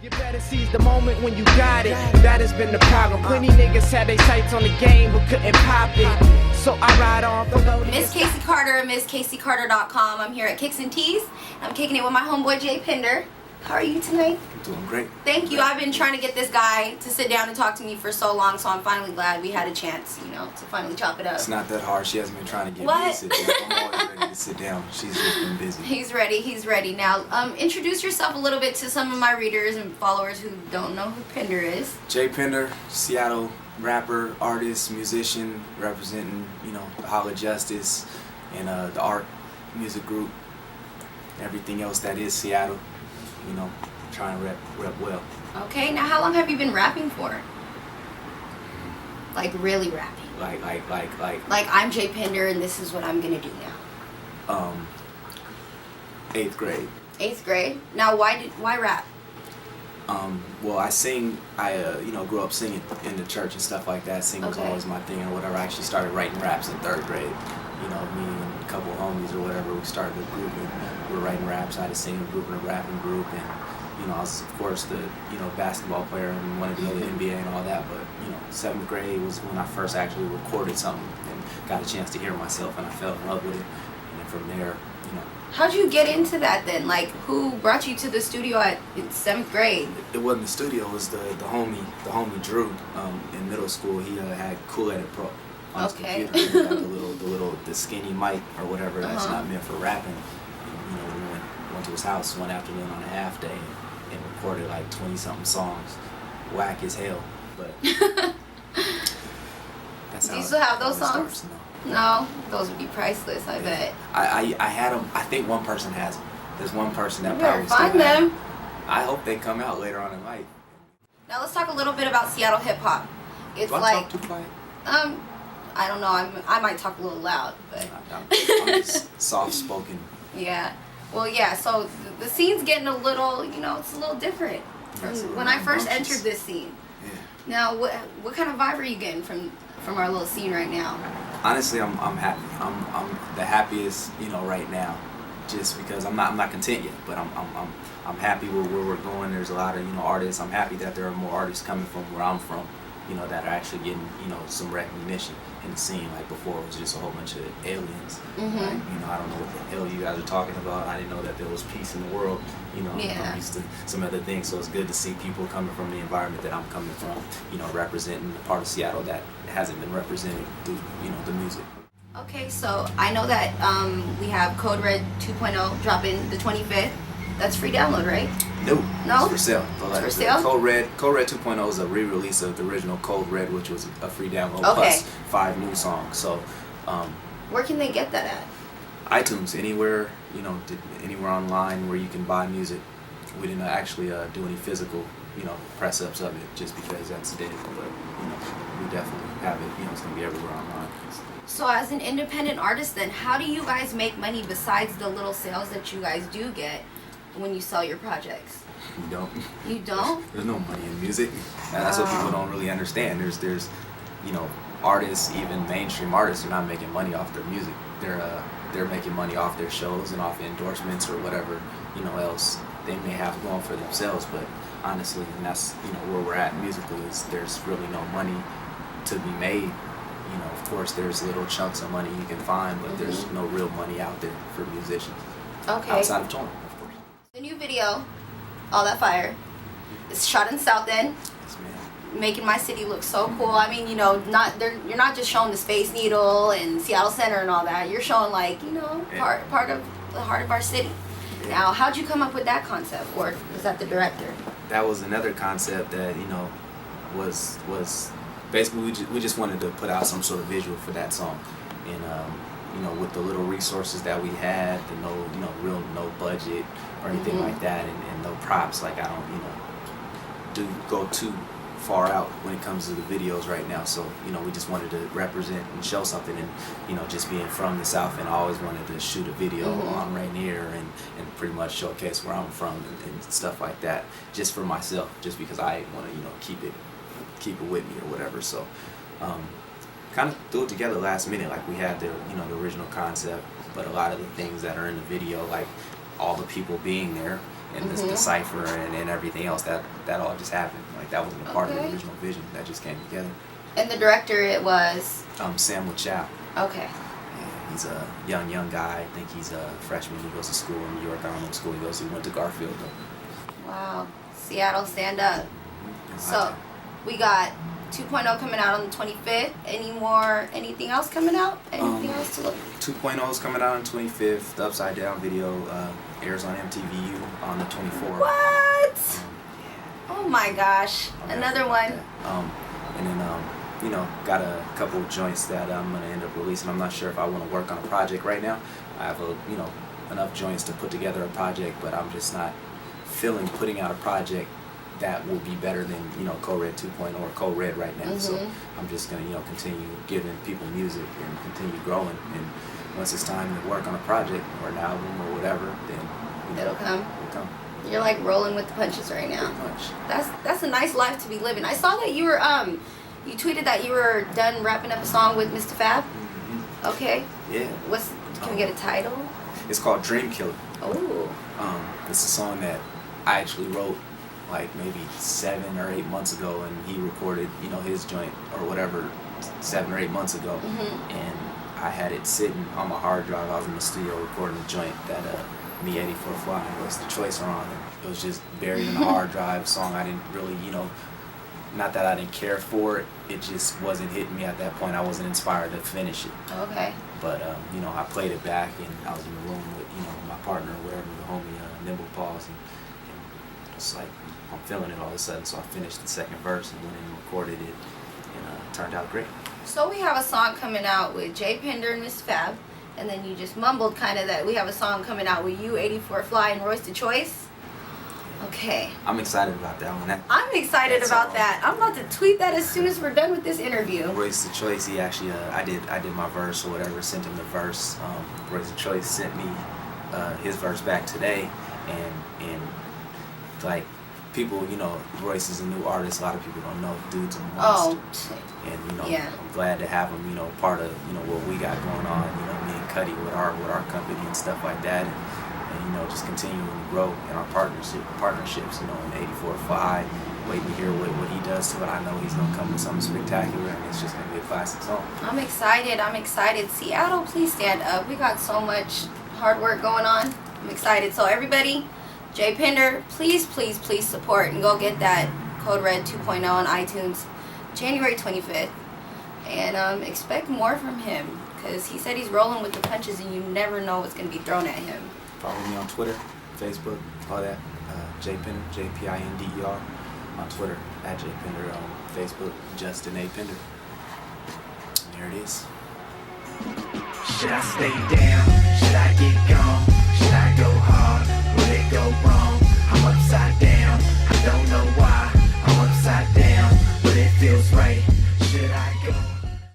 You better seize the moment when you got it. That has been the problem. Plenty niggas had their sights on the game but couldn't pop it. So I ride on for Miss Casey Carter, MissCaseyCarter.com. I'm here at Kicks and Tees. I'm kicking it with my homeboy Jay Pinder. How are you tonight? I'm doing great. Thank you. I've been trying to get this guy to sit down and talk to me for so long, so I'm finally glad we had a chance, you know, to finally chop it up. It's not that hard. She hasn't been trying to get me to sit down. I'm always ready to sit down. She's just been busy. He's ready. Now, introduce yourself a little bit to some of my readers and followers who don't know who Pinder is. Jay Pinder, Seattle rapper, artist, musician, representing, you know, the Hall of Justice and the art music group, everything else that is Seattle. You know, trying to rep well. Okay, now how long have you been rapping for? Like really rapping? Like I'm Jay Pinder and this is what I'm gonna do now. 8th grade. 8th grade? Now why rap? Well, I sing. I you know, grew up singing in the church and stuff like that. Singing was always my thing or whatever. I actually started writing raps in 3rd grade. You know, me and a couple of homies or whatever, we started a group and we were writing raps. I had a singing group and a rapping group, and you know, I was of course the, you know, basketball player and wanted to go to the NBA and all that. But you know, 7th grade was when I first actually recorded something and got a chance to hear myself, and I fell in love with it. And then from there, you know. How'd you get into that then? Like, who brought you to the studio in 7th grade? It wasn't the studio. It was the homie Drew in middle school. He had Cool Edit Pro on his computer. He had the skinny mic or whatever that's not meant for rapping. And, you know, we went to his house one afternoon on a half day and recorded like 20-something songs. Whack as hell, but that's how. Do you still have those songs? Starts, you know. No, those would be priceless, I bet. I had them. I think one person has them. There's one person that You probably better find still has them. I hope they come out later on in life. Now let's talk a little bit about Seattle hip hop. It's Do I like talk too quiet? I don't know. I might talk a little loud, but I'm just soft spoken. yeah. Well, yeah. So the scene's getting a little, you know, it's a little different from when I first entered this scene. Yeah. Now, what kind of vibe are you getting from our little scene right now? Honestly, I'm happy. I'm the happiest, you know, right now, just because I'm not content yet, but I'm happy with where we're going. There's a lot of, you know, artists. I'm happy that there are more artists coming from where I'm from, you know, that are actually getting, you know, some recognition in the scene. Like before, it was just a whole bunch of aliens. Mm-hmm. Like, you know, I don't know what the hell you guys are talking about. I didn't know that there was peace in the world. You know, I'm used to some other things, so it's good to see people coming from the environment that I'm coming from. You know, representing a part of Seattle that hasn't been represented through, you know, the music. Okay, so I know that we have Code Red 2.0 dropping the 25th. That's free download, right? No, it's for sale. It's for sale? Code Red 2.0 is a re-release of the original Code Red, which was a free download plus 5 new songs. So, where can they get that at? iTunes, anywhere, you know, anywhere online where you can buy music. We didn't actually do any physical, you know, press ups of it just because that's dead. But you know, we definitely have it. You know, it's gonna be everywhere online. So as an independent artist, then how do you guys make money besides the little sales that you guys do get when you sell your projects? You don't. You don't? There's no money in music. And that's what people don't really understand. There's, you know, artists, even mainstream artists, are not making money off their music. They're making money off their shows and off endorsements or whatever, you know, else they may have going for themselves. But honestly, and that's, you know, where we're at musically, is there's really no money to be made. You know, of course, there's little chunks of money you can find, but there's no real money out there for musicians. Okay. Outside of touring, of course. The new video, All That Fire, is shot in Southend. Yes, ma'am. Making my city look so cool. I mean, you know, you're not just showing the Space Needle and Seattle Center and all that. You're showing, like, you know, part of the heart of our city. Yeah. Now, how'd you come up with that concept, or was that the director? That was another concept that, you know, was basically we just wanted to put out some sort of visual for that song, and you know, with the little resources that we had, no budget or anything like that, and no props. Like, I don't, go too far out when it comes to the videos right now. So, you know, we just wanted to represent and show something, and, you know, just being from the South, and I always wanted to shoot a video on Rainier and pretty much showcase where I'm from and stuff like that, just for myself, just because I want to, you know, keep it with me or whatever. So, kind of threw it together last minute. Like, we had the original concept, but a lot of the things that are in the video, like all the people being there, and the cipher and everything else, that all just happened. Like that wasn't a part of the Okay. original vision. That just came together. And the director, it was. Sam Chow. Okay. Yeah, he's a young guy. I think he's a freshman. He goes to school in New York. I don't know what school he goes to. He went to Garfield though. Wow. Seattle, stand up. And So, we got 2.0 coming out on the 25th. Anything else coming out? Anything else to look? 2.0 is coming out on 25th. The Upside Down video airs on MTVU on the 24th. What? Oh my gosh. Another one. And then, got a couple of joints that I'm going to end up releasing. I'm not sure if I want to work on a project right now. I have enough joints to put together a project, but I'm just not feeling putting out a project that will be better than, Co-Red 2.0 or Co-Red right now. So I'm just going to, continue giving people music and continue growing. And once it's time to work on a project or an album or whatever, then It'll come. it'll come. You're like rolling with the punches right now. Pretty much. That's a nice life to be living. I saw that you were you tweeted that you were done wrapping up a song with Mr. Fab. Mm-hmm. Okay. Yeah. Can we get a title? It's called Dream Killer. Oh. It's a song that I actually wrote like maybe 7 or 8 months ago, and he recorded, his joint or whatever 7 or 8 months ago, and I had it sitting on my hard drive. I was in the studio recording the joint that me 84 Fly was the choice are on. It was just buried in the hard drive. Song I didn't really, not that I didn't care for it. It just wasn't hitting me at that point. I wasn't inspired to finish it. Okay. But I played it back, and I was in the room with my partner, or whatever, the homie Nimble Paws, and it's like I'm feeling it all of a sudden. So I finished the second verse and went in and recorded it, and it turned out great. So we have a song coming out with Jay Pinder and Miss Fab, and then you just mumbled kind of that we have a song coming out with you, 84 Fly, and Royce the Choice. Okay. I'm excited about that one. I'm excited about that. I'm about to tweet that as soon as we're done with this interview. Royce the Choice, he actually, I did my verse or whatever, sent him the verse. Royce the Choice sent me his verse back today, and like people, Royce is a new artist. A lot of people don't know. Dude's a monster. And I'm glad to have him, part of what we got going on. Me and Cuddy with our company and stuff like that, and just continuing to grow in our partnerships. In 84 Fly, waiting to hear what he does to it. I know he's gonna come with something spectacular, and it's just gonna be a classic song. I'm excited. Seattle, please stand up. We got so much hard work going on. I'm excited. So everybody, Jay Pinder, please support and go get that Code Red 2.0 on iTunes, January 25th, and expect more from him because he said he's rolling with the punches, and you never know what's gonna be thrown at him. Follow me on Twitter, Facebook, all that. Jay Pinder, JPINDER on Twitter, at Jay Pinder on Facebook, Justin A. Pinder. There it is. Should I stay down?